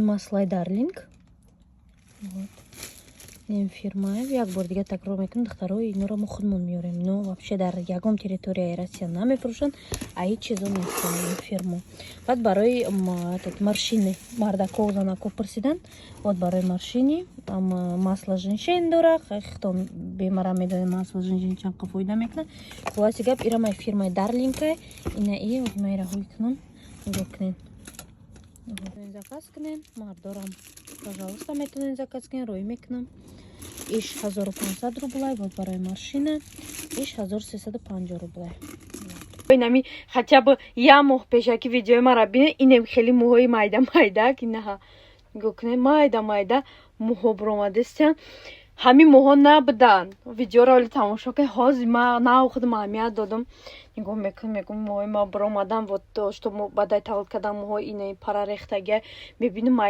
Маслай Дарлинг. Вот. Нем фирма. Як бор дига такрор мекунем, духтарои инуро мо худмон меёрем. Ино вообще дар ягон территорияи Россия намефурӯшанд, а ҳеҷ чизо нестан фирмо. Баъд барои маршини мардаков занаков пурсидан, вот барои маршини масло женьшень дора, хто бемара медонед масло женьшень чанд фоида мекунад. Хулоси гап ира май фирмаи Дарлинг ина ма ира ҳуй кунам. Нигоҳ кунед. Заказ кунем, мардорам пожалуйста метонен заказ кунем, рӯй мекунам. Иш 1500 рублай, вот барои маршина иш 1350 рублай. Инами хотя бы я моҳ пешаки видеои мара бинед, инем хели мӯҳои майда кинаҳа гукне майда мӯҳо бромадестян. Ҳамин мӯҳо набудан. Видеоро оли тамошо кунед. Ҳозир ма наохудам аҳамият додам. Нигоҳ мекунем мӯҳои ма бромадан, вот то што мо бадай тавлид кардан мӯҳои инаи парарехтага мебинем майда.